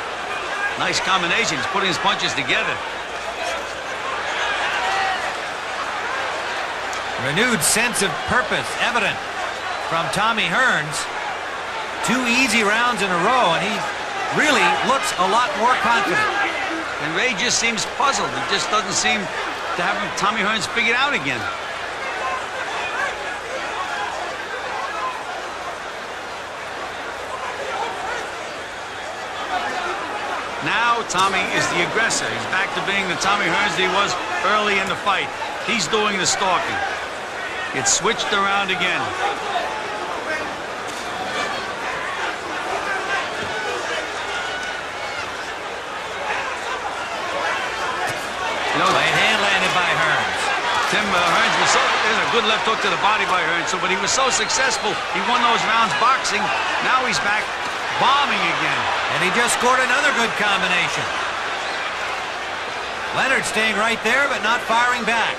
Nice combination. He's putting his punches together. Renewed sense of purpose evident from Tommy Hearns. 2 easy rounds in a row, and he really looks a lot more confident. And Ray just seems puzzled. He just doesn't seem to have Tommy Hearns figured out again. Now Tommy is the aggressor. He's back to being the Tommy Hearns that he was early in the fight. He's doing the stalking. It's switched around again. Right hand landed by Hearns. Tim, Hearns was there's a good left hook to the body by Hearns, but he was so successful. He won those rounds boxing. Now he's back bombing again. And he just scored another good combination. Leonard staying right there, but not firing back.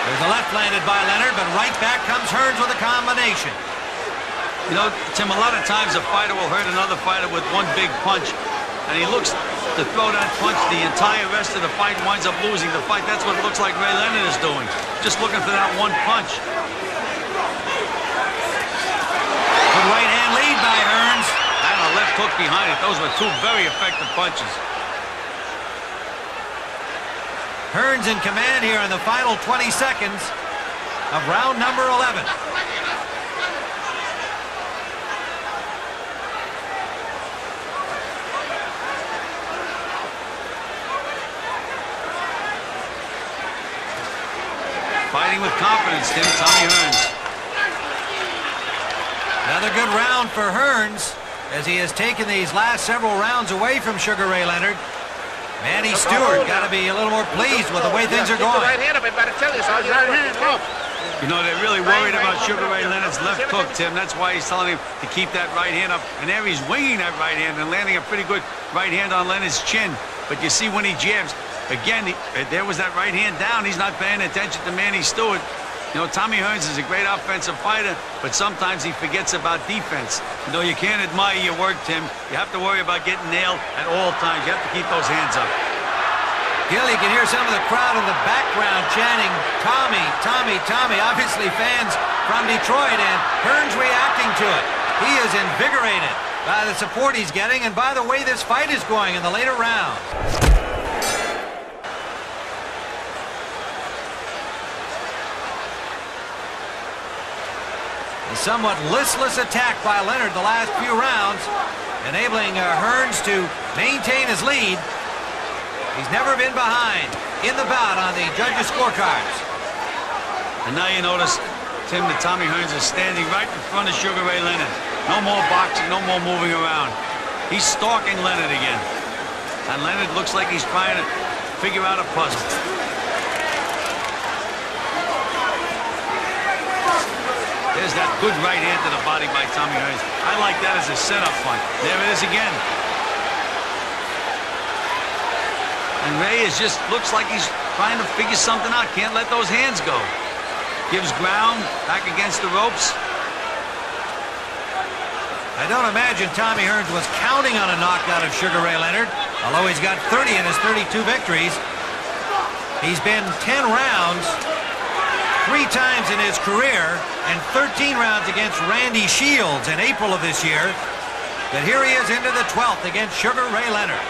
There's a left landed by Leonard, but right back comes Hearns with a combination. You know, Tim, a lot of times a fighter will hurt another fighter with one big punch, and he looks to throw that punch, the entire rest of the fight winds up losing the fight. That's what it looks like Ray Leonard is doing. Just looking for that one punch. Good right hand lead by Hearns. And a left hook behind it. Those were 2 very effective punches. Hearns in command here in the final 20 seconds of round number 11. fighting with confidence, Tim. Tommy Hearns. Another good round for Hearns, as he has taken these last several rounds away from Sugar Ray Leonard. Manny Stewart got to be a little more pleased with the way things are going. Right hand up, I better tell you, so right hand up. You know, they're really worried about Sugar Ray Leonard's left hook, Tim. That's why he's telling him to keep that right hand up. And there he's winging that right hand and landing a pretty good right hand on Leonard's chin. But you see when he jabs, again, there was that right hand down. He's not paying attention to Manny Stewart. You know, Tommy Hearns is a great offensive fighter, but sometimes he forgets about defense. You know, you can't admire your work, Tim. You have to worry about getting nailed at all times. You have to keep those hands up. Gil, you can hear some of the crowd in the background chanting, Tommy, Tommy, Tommy. Obviously fans from Detroit, and Hearns reacting to it. He is invigorated by the support he's getting and by the way this fight is going in the later rounds. A somewhat listless attack by Leonard the last few rounds, enabling Hearns to maintain his lead. He's never been behind in the bout on the judges' scorecards. And now you notice, Tim, that Tommy Hearns is standing right in front of Sugar Ray Leonard. No more boxing, no more moving around. He's stalking Leonard again. And Leonard looks like he's trying to figure out a puzzle. There's that good right hand to the body by Tommy Hearns. I like that as a setup punch. There it is again. And Ray looks like he's trying to figure something out. Can't let those hands go. Gives ground, back against the ropes. I don't imagine Tommy Hearns was counting on a knockout of Sugar Ray Leonard, although he's got 30 in his 32 victories. He's been 10 rounds 3 times in his career and 13 rounds against Randy Shields in April of this year. But here he is into the 12th against Sugar Ray Leonard.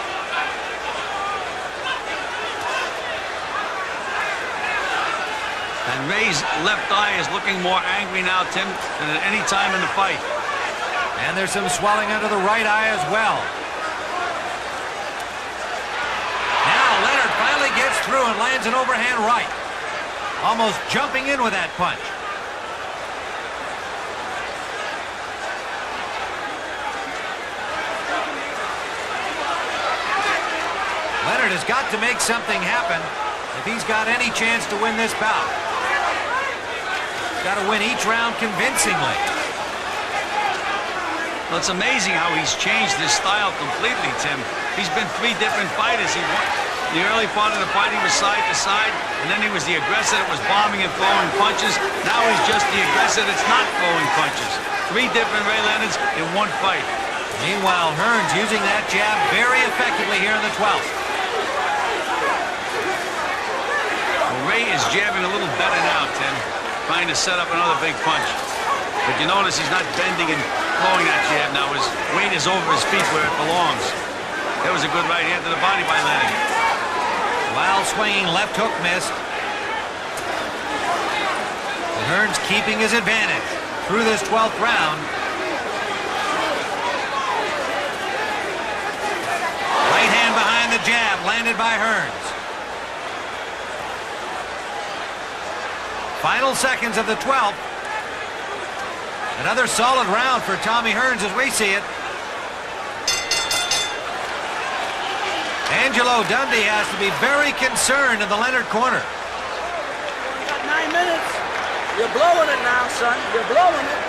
And Ray's left eye is looking more angry now, Tim, than at any time in the fight. And there's some swelling under the right eye as well. Now Leonard finally gets through and lands an overhand right. Almost jumping in with that punch. Leonard has got to make something happen if he's got any chance to win this bout. He's got to win each round convincingly. Well, it's amazing how he's changed his style completely, Tim. He's been 3 different fighters. He won. The early part of the fight, he was side to side, and then he was the aggressor that was bombing and throwing punches. Now he's just the aggressor that's not throwing punches. 3 different Ray Leonards in one fight. Meanwhile, Hearns using that jab very effectively here in the 12th. Well, Ray is jabbing a little better now, Tim, trying to set up another big punch. But you notice he's not bending and throwing that jab now. His weight is over his feet where it belongs. That was a good right hand to the body by Leonard. Wild swinging left hook missed. And Hearns keeping his advantage through this 12th round. Right hand behind the jab landed by Hearns. Final seconds of the 12th. Another solid round for Tommy Hearns as we see it. Angelo Dundee has to be very concerned in the Leonard corner. You got 9 minutes. You're blowing it now, son. You're blowing it.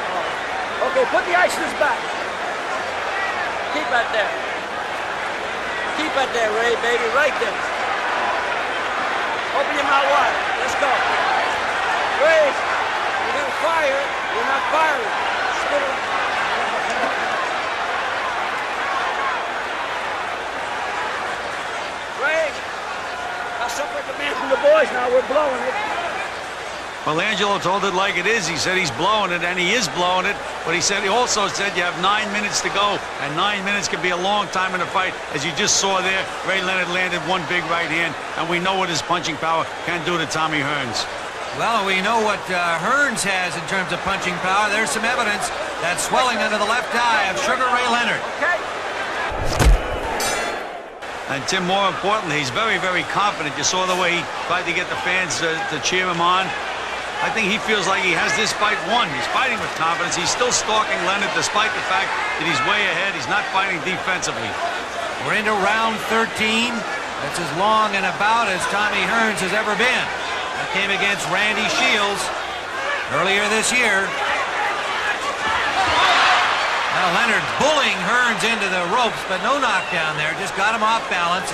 Okay, put the ice in his back. Keep that there. Keep it there, Ray, baby, right there. Open your mouth wide. Let's go. Ray, you're going to fire. You're not firing. Spit it. Ray, I separate the man from the boys now. We're blowing it. Well, Angelo told it like it is. He said he's blowing it, and he is blowing it. But he also said you have 9 minutes to go, and 9 minutes can be a long time in a fight. As you just saw there, Ray Leonard landed one big right hand, and we know what his punching power can do to Tommy Hearns. Well, we know what Hearns has in terms of punching power. There's some evidence that swelling under the left eye of Sugar Ray Leonard. Okay. And Tim, more importantly, he's very, very confident. You saw the way he tried to get the fans to cheer him on. I think he feels like he has this fight won. He's fighting with confidence. He's still stalking Leonard despite the fact that he's way ahead. He's not fighting defensively. We're into round 13. That's as long and about as Tommy Hearns has ever been. He came against Randy Shields earlier this year. Now Leonard bullying Hearns into the ropes, but no knockdown there. Just got him off balance.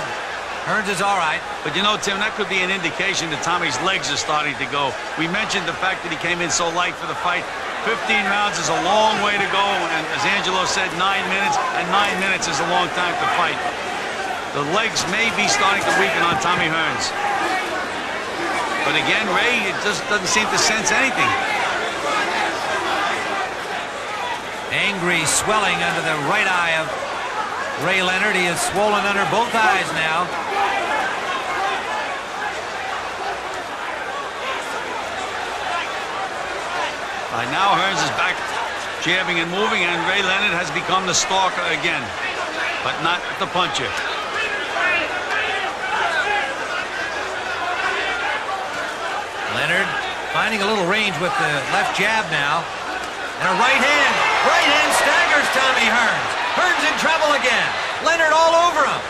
Hearns is all right. But you know, Tim, that could be an indication that Tommy's legs are starting to go. We mentioned the fact that he came in so light for the fight. 15 rounds is a long way to go, and as Angelo said, 9 minutes, and 9 minutes is a long time to fight. The legs may be starting to weaken on Tommy Hearns. But again, Ray, it just doesn't seem to sense anything. Angry swelling under the right eye of Ray Leonard. He is swollen under both eyes now. Now Hearns is back jabbing and moving, and Ray Leonard has become the stalker again, but not the puncher. Leonard finding a little range with the left jab now. And a right hand. Right hand staggers Tommy Hearns. Hearns in trouble again. Leonard all over him.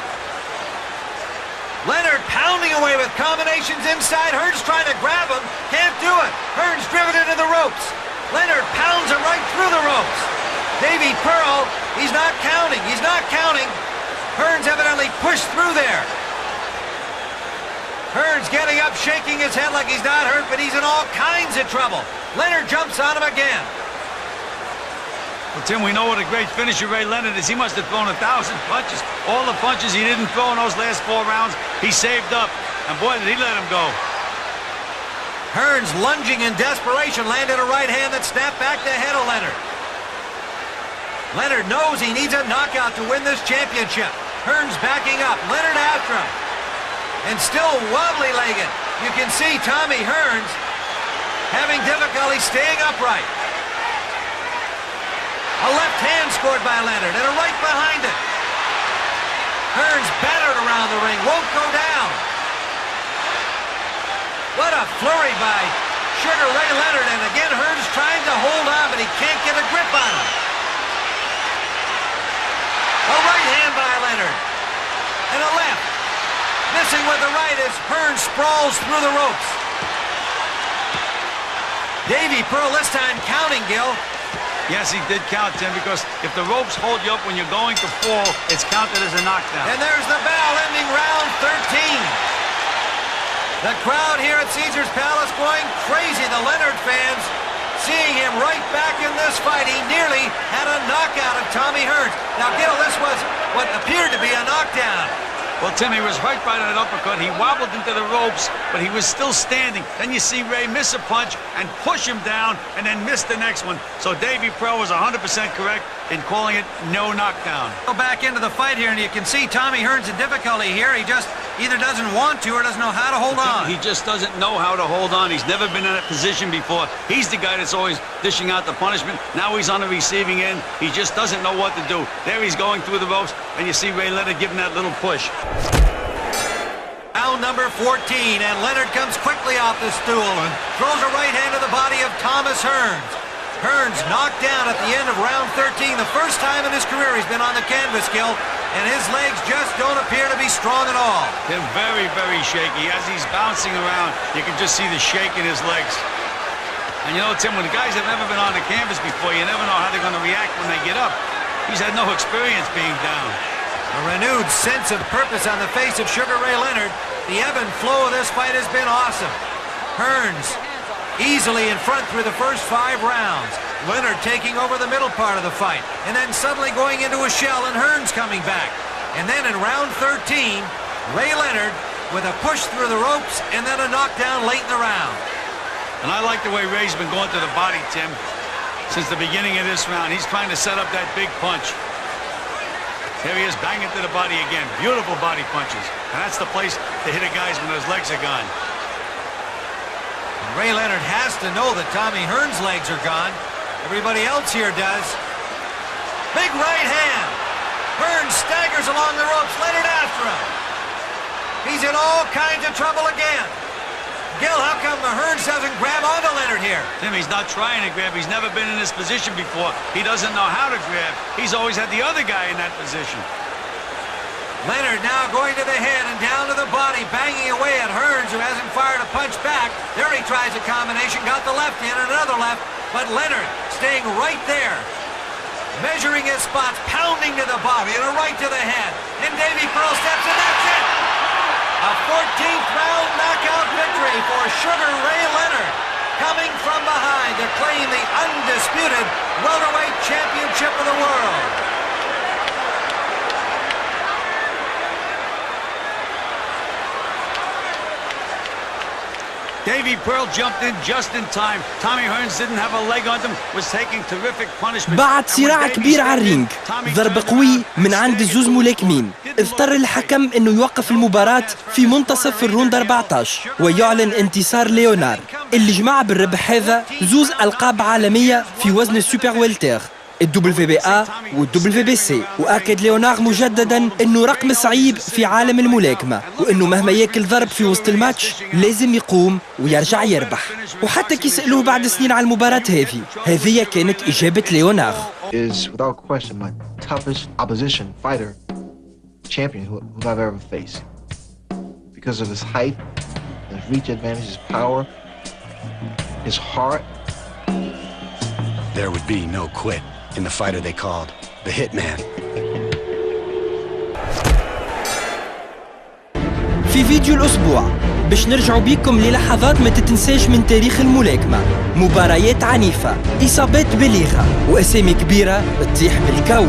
Leonard pounding away with combinations inside. Hearns trying to grab him. Can't do it. Hearns driven into the ropes. Leonard pounds him right through the ropes. Davy Pearl, he's not counting. He's not counting. Hearns evidently pushed through there. Hearns getting up, shaking his head like he's not hurt, but he's in all kinds of trouble. Leonard jumps on him again. Well, Tim, we know what a great finisher Ray Leonard is. He must have thrown 1,000 punches. All the punches he didn't throw in those last 4 rounds, he saved up. And boy, did he let him go. Hearns lunging in desperation, landed a right hand that snapped back the head of Leonard. Leonard knows he needs a knockout to win this championship. Hearns backing up, Leonard after him. And still wobbly-legged. You can see Tommy Hearns having difficulty staying upright. A left hand scored by Leonard and a right behind it. Hearns battered around the ring, won't go down. What a flurry by Sugar Ray Leonard, and again Hearns trying to hold on, but he can't get a grip on him. A right hand by Leonard, and a left. Missing with the right as Hearns sprawls through the ropes. Davy Pearl this time counting, Gil. Yes, he did count, Tim, because if the ropes hold you up when you're going to fall, it's counted as a knockdown. And there's the bell ending round 13. The crowd here at Caesars Palace going crazy. The Leonard fans seeing him right back in this fight. He nearly had a knockout of Tommy Hearns. Now, Gil, this was what appeared to be a knockdown. Well, Tim, he was hurt by that uppercut. He wobbled into the ropes, but he was still standing. Then you see Ray miss a punch and push him down and then miss the next one. So Davy Pearl was 100% correct in calling it no knockdown. Go back into the fight here, and you can see Tommy Hearns in difficulty here. He just either doesn't want to or doesn't know how to hold on. He just doesn't know how to hold on. He's never been in that position before. He's the guy that's always dishing out the punishment. Now he's on the receiving end. He just doesn't know what to do. There he's going through the ropes, and you see Ray Leonard giving that little push. Round number 14, and Leonard comes quickly off the stool and throws a right hand to the body of Thomas Hearns. Hearns knocked down at the end of round 13, the first time in his career he's been on the canvas, Gil, and his legs just don't appear to be strong at all. They're very, very shaky. As he's bouncing around, you can just see the shake in his legs. And you know, Tim, when the guys have never been on the canvas before, you never know how they're going to react when they get up. He's had no experience being down. A renewed sense of purpose on the face of Sugar Ray Leonard. The ebb and flow of this fight has been awesome. Hearns easily in front through the first 5 rounds. Leonard taking over the middle part of the fight, and then suddenly going into a shell and Hearns coming back. And then in round 13, Ray Leonard with a push through the ropes and then a knockdown late in the round. And I like the way Ray's been going to the body, Tim, since the beginning of this round. He's trying to set up that big punch. Here he is banging to the body again. Beautiful body punches. And that's the place to hit a guys when those legs are gone. And Ray Leonard has to know that Tommy Hearns' legs are gone. Everybody else here does. Big right hand. Hearns staggers along the ropes. Leonard after him. He's in all kinds of trouble again. Gil, how come the Hearns doesn't grab onto Leonard here? Tim, he's not trying to grab. He's never been in this position before. He doesn't know how to grab. He's always had the other guy in that position. Leonard now going to the head and down to the body, banging away at Hearns, who hasn't fired a punch back. There he tries a combination, got the left in, another left, but Leonard staying right there, measuring his spots, pounding to the body, and a right to the head. And Davy Pearl steps in, that's it! A 14th round knockout victory for Sugar Ray Leonard, coming from behind to claim the undisputed welterweight championship of the world. Davy Pearl jumped in just in time. Tommy Hearns didn't have a leg on him, was taking terrific punishment. بعد صراع كبير على الرينج، ضرب قوي من عند الزوز ملاكمين، اضطر الحكم انه يوقف المباراة في منتصف الروند 14 ويعلن انتصار ليونار اللي جمع بالربح هذا زوز ألقاب عالمية في وزن السوبر ويلتير، WBA والWBC. وأكد ليونار مجددا انه رقم صعيب في عالم الملاكمة، وانه مهما ياكل ضرب في وسط الماتش لازم يقوم ويرجع يربح. وحتى كي سألوه بعد سنين على المباراة هذه كانت إجابة ليونار. Is without question my toughest opposition fighter champion who I've ever faced because of his height, his reach advantage, his power, his heart. There would be no quit in the fighter they called the Hitman. في فيديو الأسبوع باش نرجعوا بيكم للحظات ما تتنساش من تاريخ الملاكمة، مباريات عنيفة، إصابات بليغة، وأسامي كبيرة تطيح بالكو.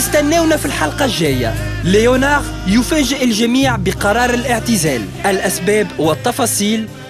استنونا في الحلقة الجاية. ليونار يفاجئ الجميع بقرار الاعتزال. الأسباب والتفاصيل